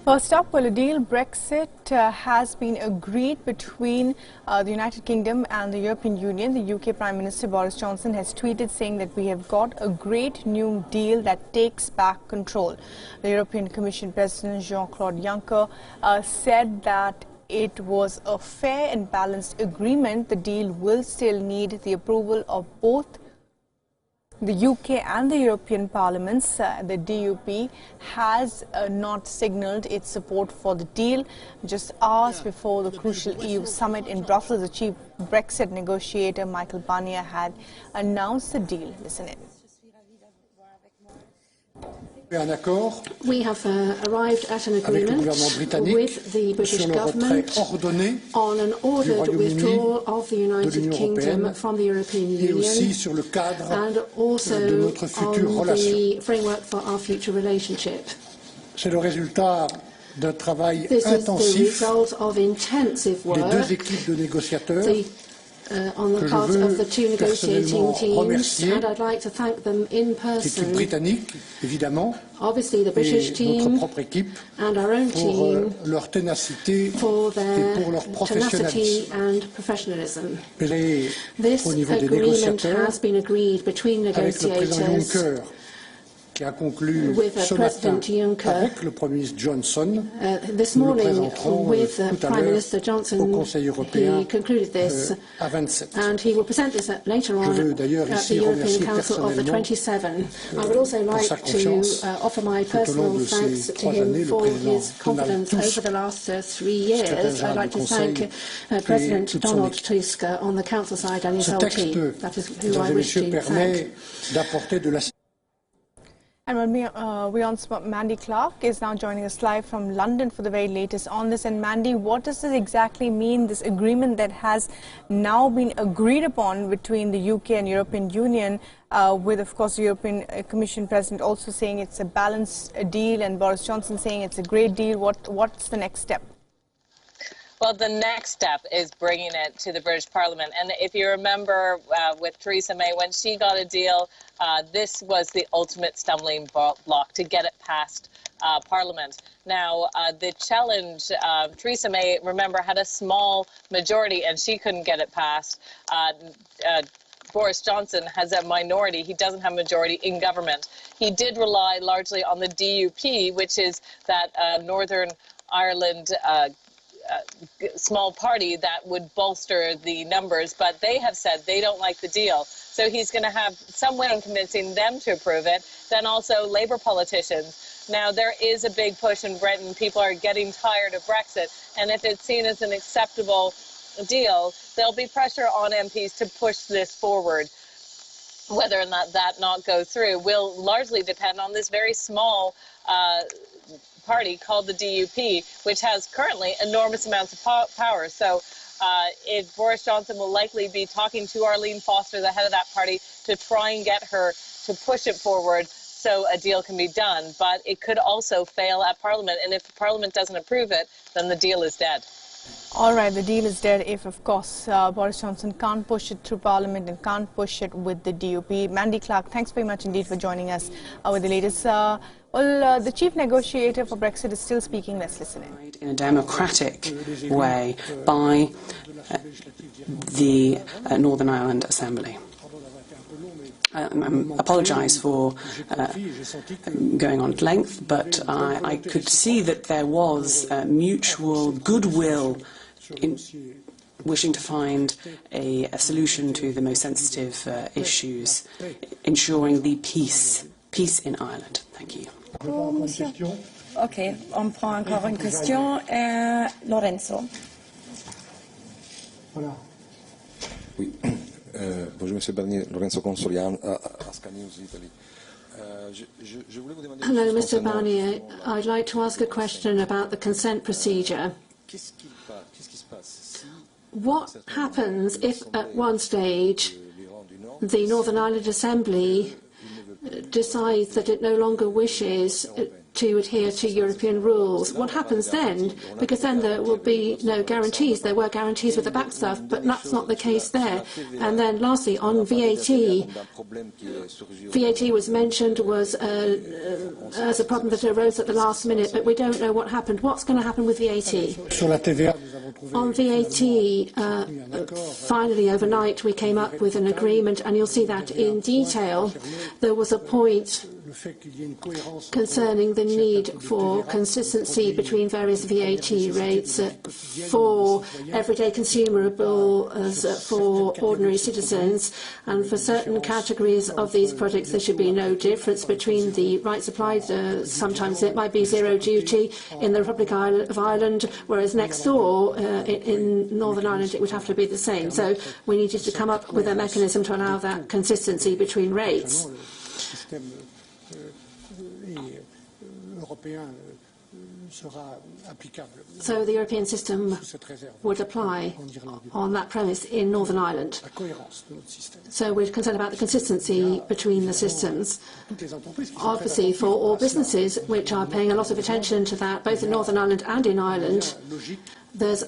First up, well, a deal Brexit has been agreed between the United Kingdom and the European Union. The UK Prime Minister Boris Johnson has tweeted saying that we have got a great new deal that takes back control. The European Commission President Jean-Claude Juncker said that it was a fair and balanced agreement. The deal will still need the approval of both the UK and the European parliaments. The DUP has not signalled its support for the deal. Just hours before the crucial EU summit in Brussels, the chief Brexit negotiator Michael Barnier had announced the deal. Listen in. We have arrived at an agreement with the British government on an ordered withdrawal of the United Kingdom from the European Union and also on the framework for our future relationship. This is the result of intensive work on the part of the two negotiating teams, and I'd like to thank them in person. Obviously the British team and our own team for their tenacity and professionalism. This agreement has been agreed between negotiators with President Juncker this morning with Prime Minister Johnson. He concluded this and he will present this later on at the European Council of the 27. I would also like to offer my personal thanks to him for his confidence over the last 3 years. I'd like to thank President Donald Tusk on the Council side and his whole team. That is who I wish to thank. And Wion's Mandy Clark is now joining us live from London for the very latest on this. And Mandy, what does this exactly mean, this agreement that has now been agreed upon between the UK and European Union, with, of course, the European Commission President also saying it's a balanced deal and Boris Johnson saying it's a great deal? What's the next step? Well, the next step is bringing it to the British Parliament. And if you remember with Theresa May, when she got a deal, this was the ultimate stumbling block to get it past Parliament. Now, the challenge, Theresa May, remember, had a small majority and she couldn't get it passed. Boris Johnson has a minority. He doesn't have a majority in government. He did rely largely on the DUP, which is that Northern Ireland small party that would bolster the numbers, but they have said they don't like the deal. So he's going to have some way in convincing them to approve it. Then also Labour politicians. Now, there is a big push in Britain. People are getting tired of Brexit. And if it's seen as an acceptable deal, there'll be pressure on MPs to push this forward. Whether or not that goes through will largely depend on this very small party called the DUP, which has currently enormous amounts of power. So if Boris Johnson will likely be talking to Arlene Foster, the head of that party, to try and get her to push it forward so a deal can be done. But it could also fail at Parliament. And if Parliament doesn't approve it, then the deal is dead. All right, the deal is dead if, of course, Boris Johnson can't push it through Parliament and can't push it with the DUP. Mandy Clark, thanks very much indeed for joining us with the latest. The chief negotiator for Brexit is still speaking. Let's listen in. In a democratic way by the Northern Ireland Assembly. I apologise for going on at length, but I could see that there was mutual goodwill in wishing to find a solution to the most sensitive issues, ensuring the peace in Ireland. Thank you. Ok, on prend encore une question. Lorenzo. Voilà. Oui. Bonjour, Monsieur Barnier. Lorenzo Consoliano, Asca News Italy. Hello, Mr. Barnier. I'd like to ask a question about the consent procedure. What happens if, at one stage, the Northern Ireland Assembly decides that it no longer wishes to adhere to European rules. What happens then? Because then there will be no guarantees. There were guarantees with the backstop, but that's not the case there. And then lastly, on VAT, VAT was mentioned as a problem that arose at the last minute, but we don't know what happened. What's going to happen with VAT? On VAT, finally overnight we came up with an agreement, and you'll see that in detail. There was a point concerning the need for consistency between various VAT rates for everyday consumables, for ordinary citizens, and for certain categories of these products there should be no difference between the rights applied. Sometimes it might be zero duty in the Republic of Ireland, whereas next door in Northern Ireland it would have to be the same. So we needed to come up with a mechanism to allow that consistency between rates. So the European system would apply on that premise in Northern Ireland. So we're concerned about the consistency between the systems. Obviously, for all businesses which are paying a lot of attention to that, both in Northern Ireland and in Ireland, there's